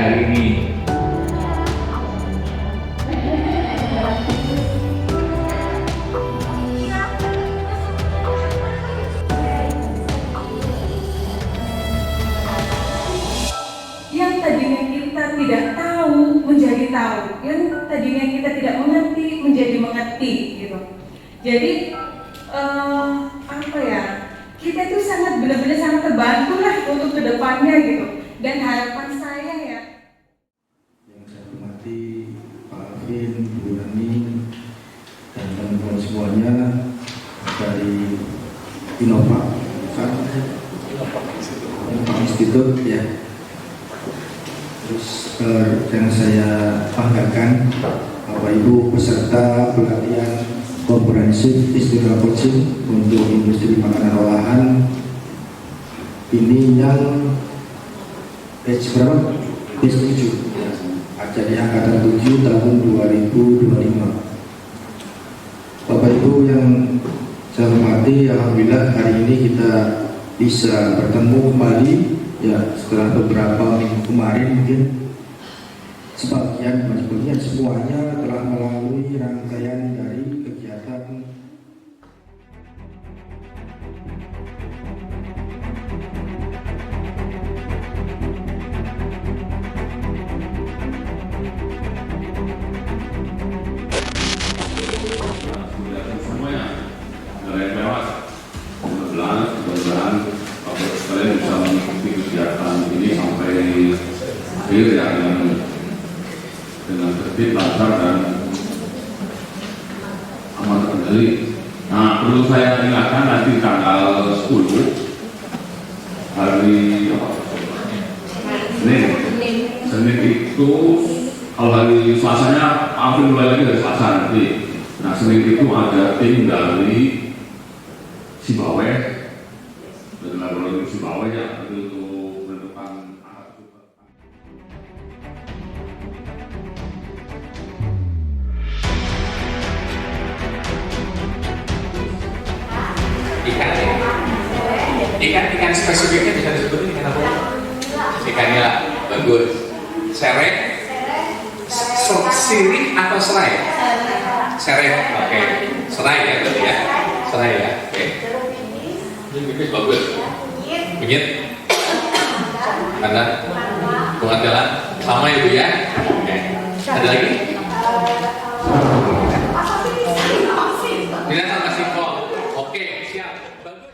hari ini. Yang tadinya kita tidak tahu menjadi tahu, yang tadinya kita tidak mengerti menjadi mengerti gitu. Jadi apa ya? Kita itu sangat benar-benar sangat terbantu lah untuk kedepannya gitu. Dan harapan saya ya. Yang saya hormati Pak Alvin, Bu Rani, dan teman-teman semuanya dari Innova Institut ya. Terus yang saya banggakan Bapak Ibu peserta pelatihan komprehensif istilah coaching untuk industri makanan olahan ini yang batch berapa? Batch 7 ya. Jadi angkatan 7 tahun 2025. Bapak Ibu yang saya hormati, alhamdulillah hari ini kita bisa bertemu kembali ya setelah beberapa minggu kemarin. Mungkin sebagian semuanya telah melalui rangkaian dari kegiatan Semuanya dari lewat mudah-mudahan Bapak sekalian bisa mengikuti kegiatan ini sampai akhir ya dengan tertib, lancar dan aman terkendali. Nah, perlu saya ingatkan nanti tanggal 10 hari Senin itu, kalau hari Selasanya Alvin mulai lagi dari Selasa nanti. Nah, Senin itu ada tim dari Sibawe, dari laboratorium Sibawe ya, untuk menentukan alat super. Ikan spesifiknya bisa disebutin ikan apa? Ikan nila, bagus. Serek, sirih atau serai? Serek, oke. Serai ya berarti ya, serai ya, oke. Ini bagus. Kunyit, mana? Bunga jalan, sama itu ya. Oke. Ada lagi? Tidak sama singkong. Oke, siap. Bagus.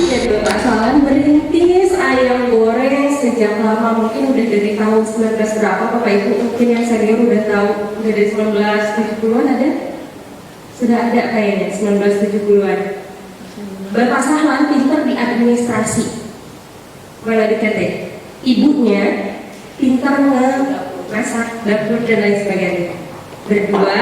Dari Bapak Salan merintis ayam goreng sejak lama, mungkin udah dari tahun 19 berapa Bapak Ibu, mungkin yang senior udah tahu, udah dari 1970-an ada? Sudah ada kayaknya 1970-an. Bapak Sahlan pintar di administrasi, melanjutkan ibunya pintar masak dapur dan lain sebagainya. Berdua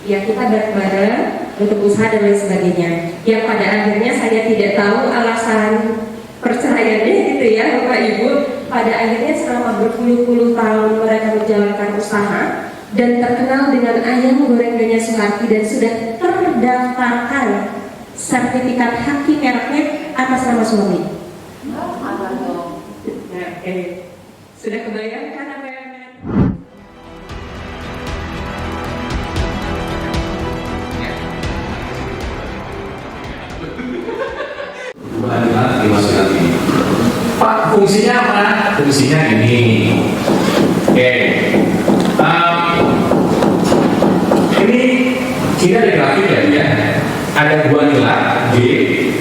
ya kita bareng-bareng untuk usaha dan lain sebagainya, yang pada akhirnya saya tidak tahu alasan perceraiannya gitu ya Bapak Ibu. Pada akhirnya selama berpuluh-puluh tahun mereka menjalankan usaha dan terkenal dengan ayam goreng Nyonya Suharti, dan sudah terdaftarkan sertifikat haki mereknya atas nama suami. Nah, sudah kebayangkan apa yang Pak, fungsinya apa? Fungsinya ini. Oke. Ini ada grafik ya. Ada gua nila G,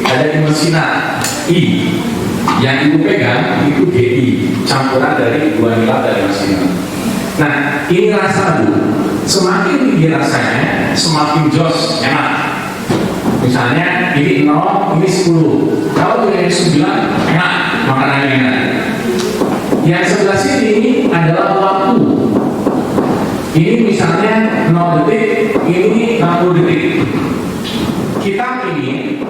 ada dimensina I. Yang ibu pegang itu GI, campuran dari gua nila dan dimensina. Nah, ini rasa Bu. Semakin tinggi rasanya, semakin jos, enak. Misalnya ini 0, ini 10. Kalau ini 9, enak, makanannya enak. Yang sebelah sini adalah waktu. Ini misalnya 0 detik, ini 60 detik. Kita ingin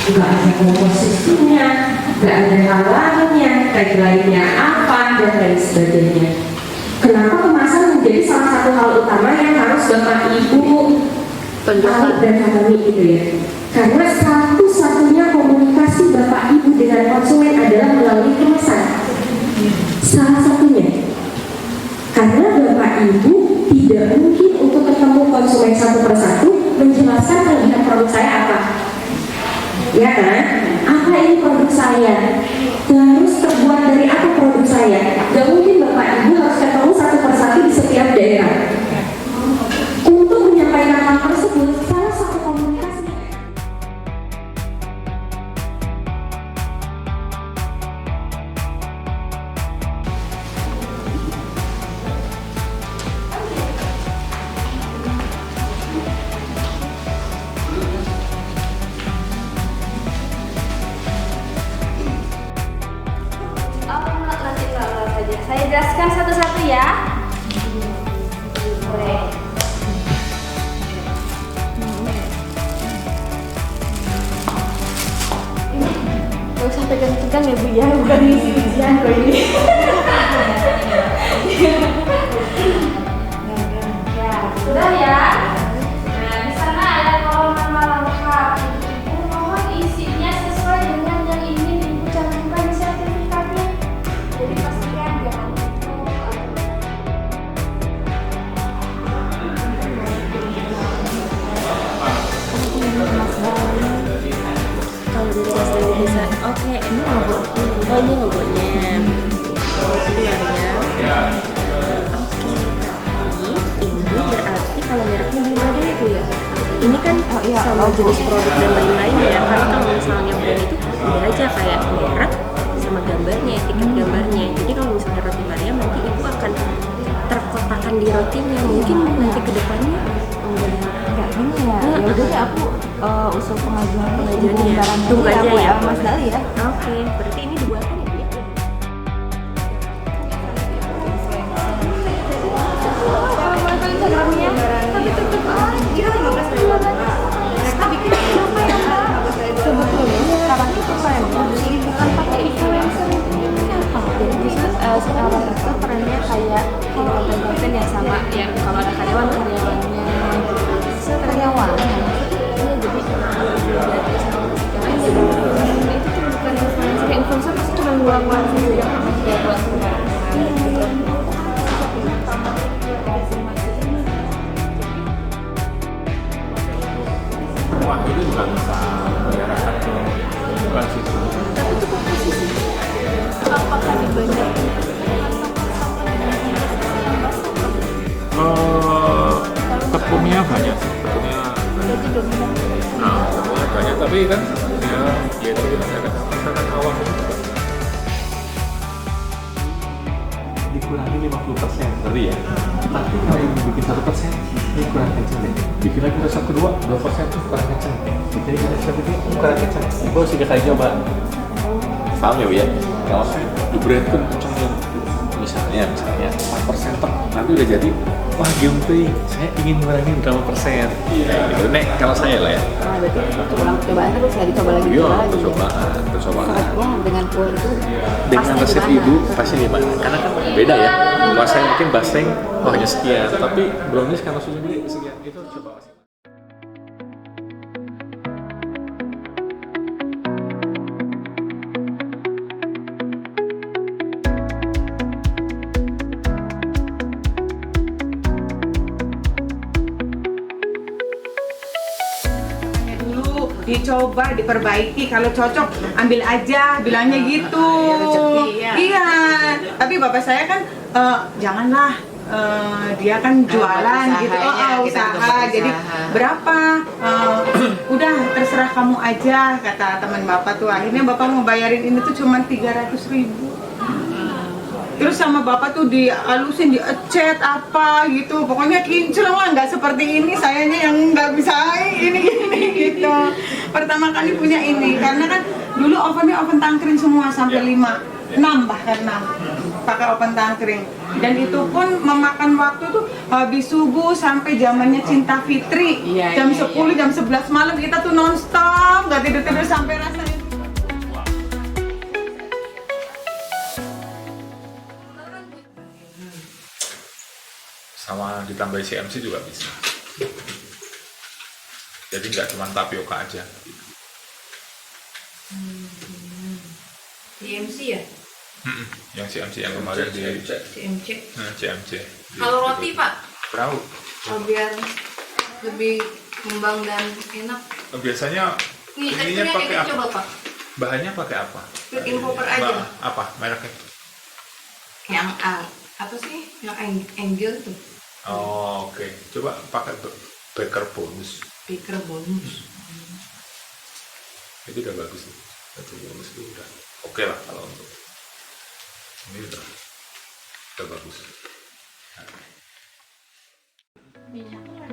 nggak ada komposisinya, nggak ada halangnya, tagline-nya apa, dan lain sebagainya. Kenapa kemasan menjadi salah satu hal utama yang harus Bapak Ibu tahu dan pahami gitu ya? Karena satu-satunya komunikasi Bapak Ibu dengan konsumen adalah melalui kemasan. Salah satunya. Karena Bapak Ibu tidak mungkin untuk ketemu konsumen satu persatu menjelaskan kelebihan produk saya apa. Ya kan? Apa ini produk saya? Terus terbuat dari apa produk saya? Gak mungkin Bapak Ibu harus ketemu satu persatu di setiap daerah. Untuk menyampaikan hal tersebut, salah satu komunikasi. Saya jelaskan satu-satu ya. Boleh. Gak usah pegang-pegang ya Bu ya, bukan isi-isian kok ini. Ya, sudah ya. Nah, di sana ada kolom nama lengkap. Ibu mohon isinya sesuai dengan yang ingin Ibu cantumkan di sertifikatnya. Jadi pastikan jangan lupa. Kalau dari tes dari bisa, oke, ini robot. Oh, ini robotnya. Itu ya. Ini berarti kalau mereknya belum ada itu ya. Ini kan sama jenis produk dan lain-lain ya. Karena kalau misalnya brand itu udah aja kayak merek sama gambarnya, etiket gambarnya. Jadi kalau misalnya roti Maria nanti ibu akan terkotakan di rotinya. Mungkin nanti ke depannya Enggak gini ya. Ya udah deh aku usul pengajuannya tunggu aja ya Mas Dali ya. Oke, berarti ini dibuatkan ya Bu ya? Instagramnya tapi tutup kita 15 mereka bikin apa ya sebetulnya sekarang itu saya produksi bukan pakai influencer apa jadi justru sekarang itu trennya kayak konten-konten yang sama yang kalau ada karyawannya karyawan iya jadi itu tuh bukan influencer pasti cuma luang-luang video yang ya buat Wah, itu juga bisa mengarahkan ke bukan situ. tapi itu komposisi apakah dibanyak Tepungnya banyak, tepungnya banyak, tapi kan ya itu kita katakan masyarakat awam dikurangi 50% tadi ya. Tapi kalau yang bikin 1% ini kurang kencang deh. Bikin lagi rasa kedua 2% tuh kurang kencang. Bikin lagi rasa kedua kurang kencang. Gue sih kayak coba. Paham ya Bu ya? Kalau di brand kan kencang yang misalnya 4% tok, nanti udah jadi wah gimana saya ingin ngurangin berapa persen gitu. Nek kalau saya lah ya berarti cobaan terus ya dicoba lagi iya lagi percobaan seratnya dengan kue itu dengan resep ibu pasti gimana karena kan beda ya kalau saya mungkin baseng oh hanya sekian tapi brownies karena sudah gede sekian itu coba masing. Dicoba, diperbaiki, kalau cocok ambil aja, bilangnya gitu. Iya, tapi bapak saya kan janganlah, dia kan jualan gitu, usaha. Jadi berapa? Udah terserah kamu aja, kata teman bapak tuh. Akhirnya bapak mau bayarin ini tuh cuma 300.000. Terus sama bapak tuh dihalusin, diecet apa gitu, pokoknya kinclong lah, nggak seperti ini sayanya yang nggak bisa ini gitu. Pertama kali punya ini, karena kan dulu ovennya oven tangkring semua sampai 5, 6 bahkan 6 pakai oven tangkring, dan itu pun memakan waktu tuh habis subuh sampai zamannya Cinta Fitri. Jam 10, jam 11 malam kita tuh nonstop, nggak tidur-tidur sampai rasanya. Sama ditambah CMC juga bisa. Jadi nggak cuma tapioka aja. CMC ya? Yang CMC yang kemarin di CMC. CMC. Kalau roti Pak, Tahu. biar lebih kembang dan enak. Biasanya Nih, ininya teksturnya pakai kayak apa? coba Pak. Bahannya pakai apa? Bikin popper aja. Apa mereknya? Yang apa sih? Yang angel tuh. Oh, oke. Coba pakai baker bonus. Baker bonus. Itu udah bagus tuh. Baker bonus itu udah oke lah kalau untuk ini udah bagus. Tambahnya karet.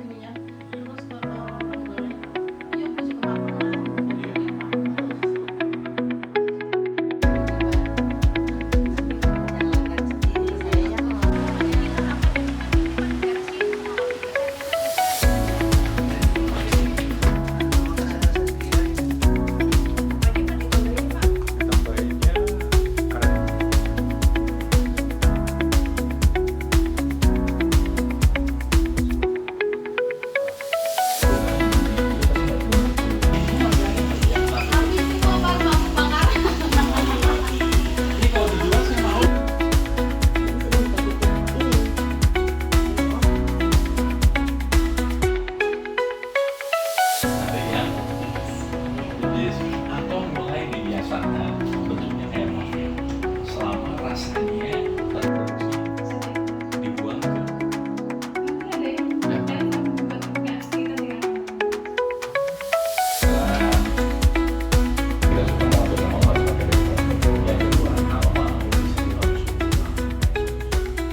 Ada yang atau mulai dibiasakan bentuknya kayak muffin selama rasanya terproduksi dibuang ke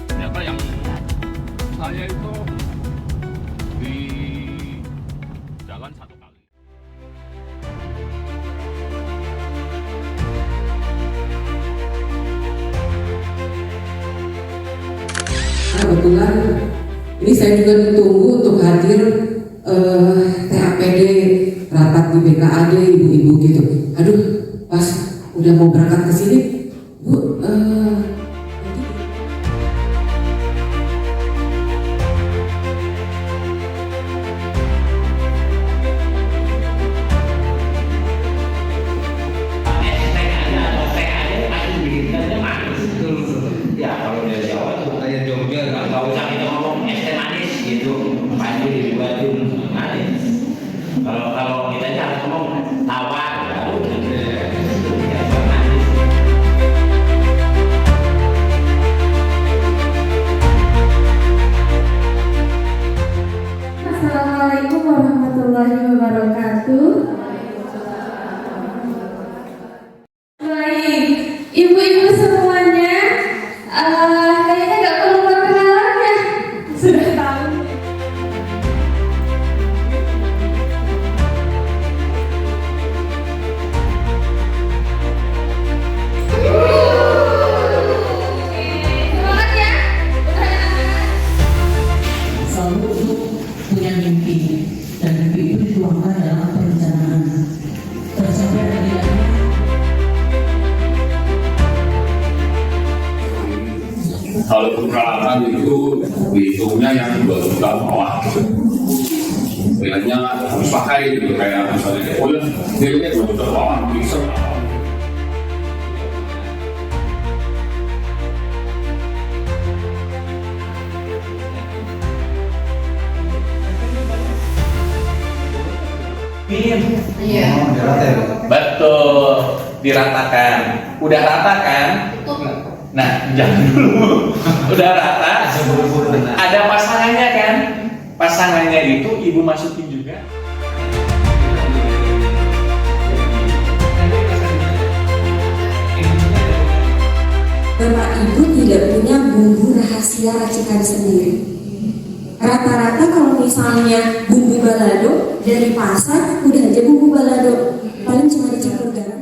Ternyata yang saya itu di jalan satu kali. Kebetulan ini saya juga ditunggu untuk hadir TAPD rapat di BKAD ibu-ibu gitu. Aduh, pas udah mau berangkat ke sini, Bu, Ya kalau dari Jawa tuh kayak Jogja nggak usah kita ngomong es teh manis gitu, pasti dibuatin manis. Kalau kita aja harus ngomong tawar, baru manis. Assalamualaikum warahmatullahi wabarakatuh. Baik, ibu-ibu semuanya, kayaknya nggak perlu perkenalan ya, sudah tahu. Semangat ya, selalu punya mimpi dan mimpi itu dituangkan dalam perencanaan. Tercapai dan tidaknya Kalau peralatan itu hitungnya yang 2 juta bawah. Bilangnya harus pakai gitu kayak misalnya, oh ya, dia 2 juta bawah bisa. Iya. betul diratakan. Udah rata kan? Nah, jangan dulu. Udah rata. Ada pasangannya kan? Pasangannya itu ibu masukin juga. Bapak Ibu tidak punya bumbu rahasia racikan sendiri. Rata-rata kalau misalnya bumbu balado dari pasar udah aja bumbu balado, paling cuma dicampur garam.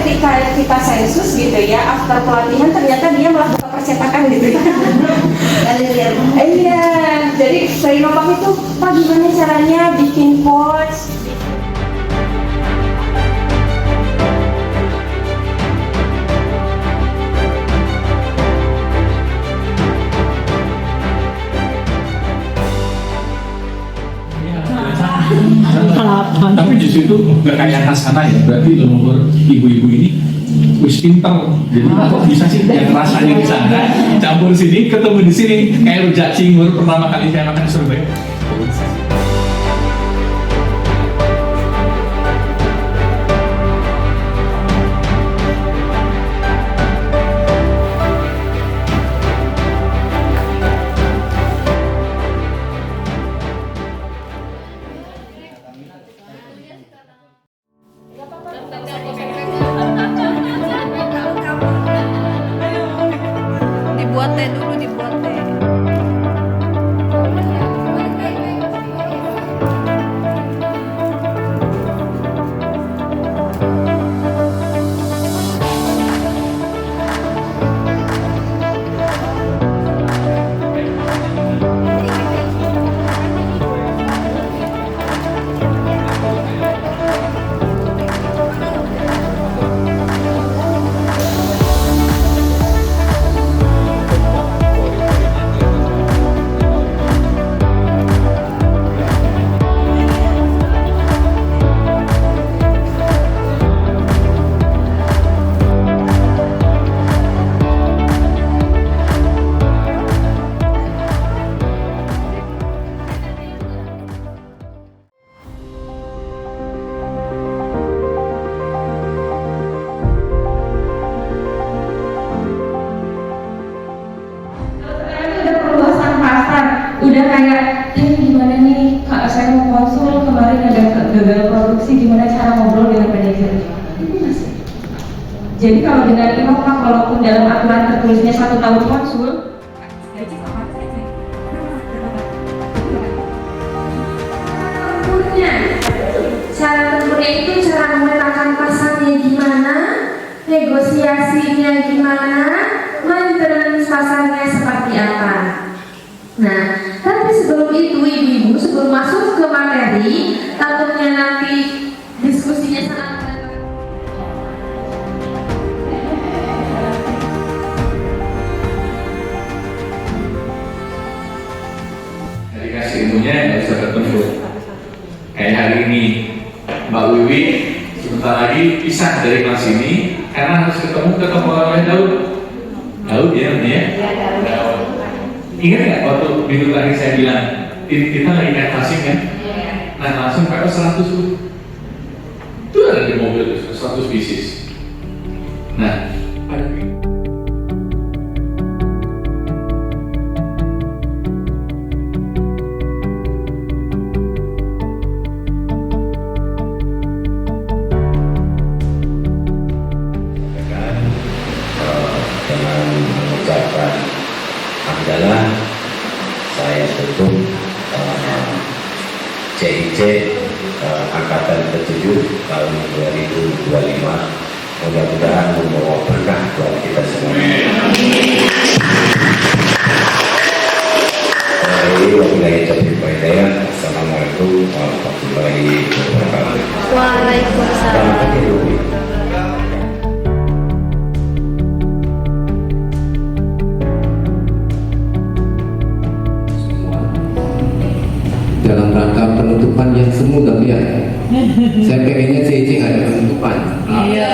ketika kita sensus gitu ya, after pelatihan ternyata dia malah buka percetakan gitu ya. Iya, jadi saya ngomong itu, Pak gimana caranya bikin pouch? Tapi justru itu nggak kayak Hasana ya, berarti leluhur ibu-ibu ini wis pinter. Jadi kok bisa sih yang rasanya di sana campur sini ketemu di sini kayak rujak cingur pertama kali saya makan di Surabaya. Dibuat teh dulu, dibuat teh. Udah kayak gimana nih Kak, saya mau konsul, kemarin ada gagal produksi, gimana cara ngobrol dengan manajer. Itu masih. Jadi kalau dengan Innova, walaupun dalam aturan tertulisnya 1 tahun konsul, cara tempurnya itu cara memetakan pasarnya gimana, negosiasinya gimana, maintenance pasarnya seperti apa. Nah, tapi sebelum itu ibu-ibu, sebelum masuk ke materi, tentunya nanti diskusinya sangat Dikasih ilmunya nggak bisa ketemu. Kayak hari ini Mbak Wiwi sebentar lagi pisah dari kelas ini karena harus ketemu oleh Daud. Daud ya namanya? Daud. Ingat nggak waktu minggu terakhir saya bilang kita lagi canvassing kan? Nah langsung PO 100 itu ada di mobil 100 pieces. Nah dengan mengucapkan hamdalah saya tutup CIC angkatan ke-7 tahun 2025, mudah-mudahan membawa berkah buat kita semua. Assalamualaikum warahmatullahi wabarakatuh. Waalaikumsalam. dalam rangka penutupan yang semu tapi ya saya pengennya CIC nggak ada penutupan. Iya.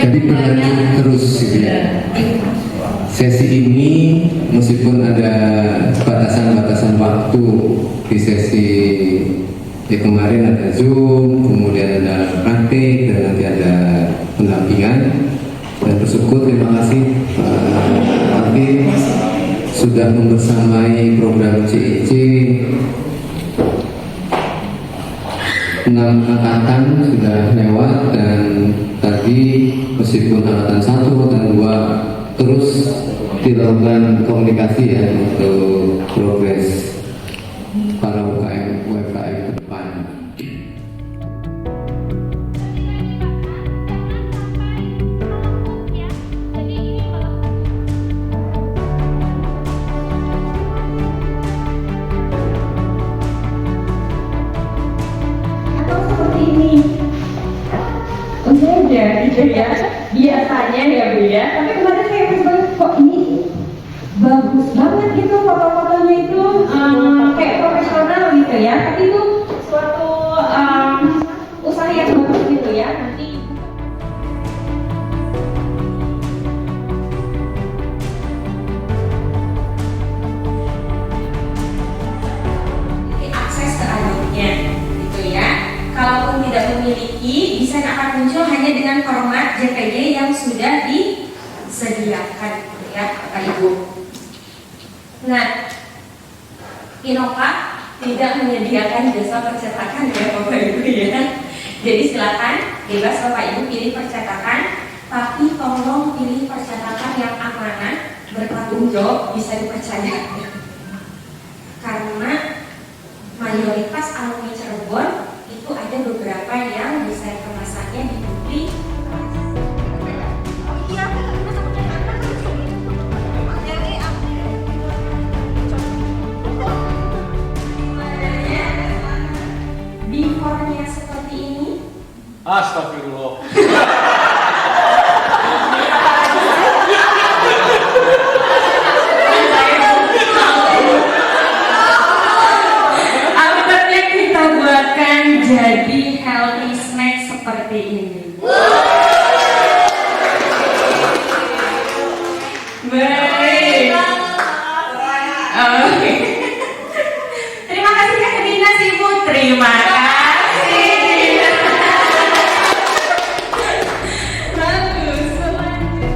Jadi berlanjut terus gitu ya. Sesi ini meskipun ada batasan-batasan waktu di sesi kemarin ada Zoom, kemudian ada praktik dan nanti ada pendampingan, dan bersyukur terima kasih Pak Hakim sudah membersamai program CIC 6 angkatan sudah lewat, dan tadi meskipun angkatan 1 dan 2 terus dilakukan komunikasi ya untuk progres para UMKM ke depan. saja gitu ya, biasanya ya Bu ya. Tapi kemarin saya pas banget kok ini bagus banget gitu foto-fotonya itu kayak profesional gitu ya. Tapi itu suatu usaha yang bagus gitu ya. Nanti akses ke adiknya gitu ya. Kalaupun tidak memiliki, desain akan muncul hanya dengan format JPG yang sudah disediakan gitu ya Bapak Ibu. Nah, Innova tidak menyediakan jasa percetakan ya Bapak Ibu ya. Jadi silakan bebas Bapak Ibu pilih percetakan, tapi tolong pilih percetakan yang amanah, bertanggung jawab, bisa dipercaya. Karena mayoritas alumni Cirebon itu ada beberapa yang desain kemasannya dibeli. Before-nya seperti ini. Astagfirullah. Outletnya kita buatkan jadi healthy snack seperti ini. Baik. Oke. Terima kasih Kak Dinas Ibu. Terima kasih. Bagus. Selanjutnya.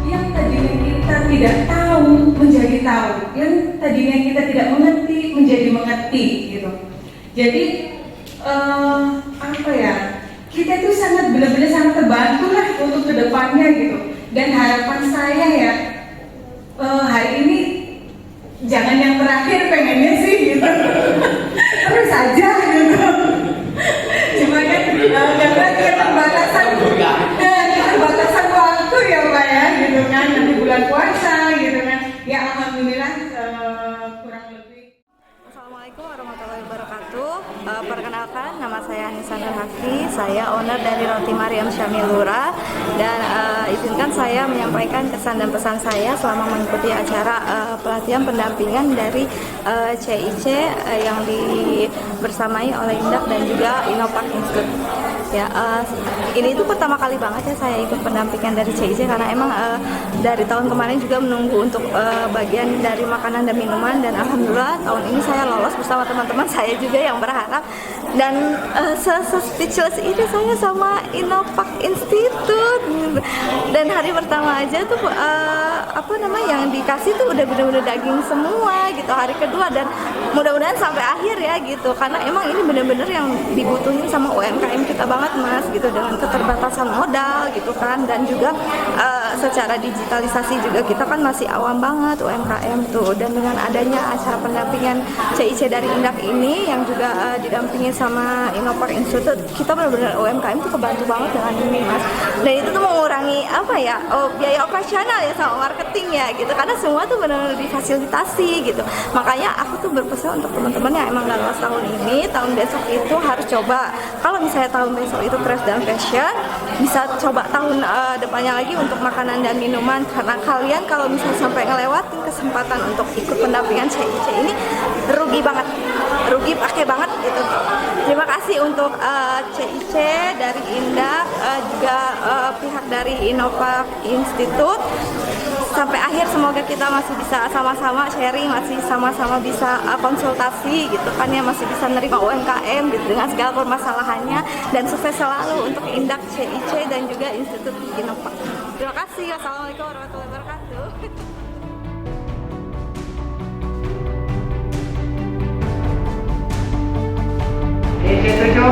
Yang tadinya kita tidak tahu menjadi tahu, yang tadinya kita tidak mengerti menjadi mengerti gitu. Jadi apa ya? Kita itu sangat benar-benar sangat terbantu lah untuk kedepannya gitu. Dan harapan saya ya hari ini jangan yang terakhir pengennya sih gitu. Terus saja gitu. Cuma kan karena keterbatasan waktu ya Pak ya gitu kan, nanti bulan puasa gitu kan. Ya alhamdulillah kurang lebih. Assalamualaikum warahmatullahi wabarakatuh. Perkenalkan, nama saya Anissa Nur Hafi. Saya owner dari Roti Mariam Syamilura. Dan izinkan saya menyampaikan kesan dan pesan saya selama mengikuti acara pelatihan pendampingan dari CIC yang dibersamai oleh Indak dan juga Innova Institute. Ya, ini itu pertama kali banget ya saya ikut pendampingan dari CIC karena emang dari tahun kemarin juga menunggu untuk bagian dari makanan dan minuman, dan alhamdulillah tahun ini saya lolos bersama teman-teman saya juga yang berharap. Dan speechless ini saya sama Innova Institute. Dan hari pertama aja tuh yang dikasih tuh udah bener-bener daging semua gitu. Hari kedua dan mudah-mudahan sampai akhir ya gitu, karena emang ini bener-bener yang dibutuhin sama UMKM kita banget Mas gitu, dengan keterbatasan modal gitu kan, dan juga secara digitalisasi juga kita kan masih awam banget UMKM tuh. Dan dengan adanya acara pendampingan CIC dari Indak ini yang juga didampingi sama Innova Institute, kita benar-benar UMKM tuh kebantu banget dengan ini Mas. Dan itu tuh mengurangi biaya operasional ya sama marketing ya gitu, karena semua tuh benar-benar difasilitasi gitu. Makanya aku tuh berpesan untuk teman-teman yang emang nggak lolos tahun ini, tahun besok itu harus coba. Kalau misalnya tahun besok itu craft dan fashion, bisa coba tahun depannya lagi untuk makanan dan minuman, karena kalian kalau misalnya sampai ngelewatin kesempatan untuk ikut pendampingan CIC ini rugi banget, rugi pakai banget gitu. Terima kasih untuk CIC dari Indak, juga pihak dari Innova Institute. Sampai akhir semoga kita masih bisa sama-sama sharing, masih sama-sama bisa konsultasi gitu kan ya, masih bisa nerima UMKM gitu dengan segala permasalahannya, dan sukses selalu untuk Indak, CIC dan juga Institut Innova. Terima kasih. Wassalamualaikum warahmatullahi wabarakatuh. Itu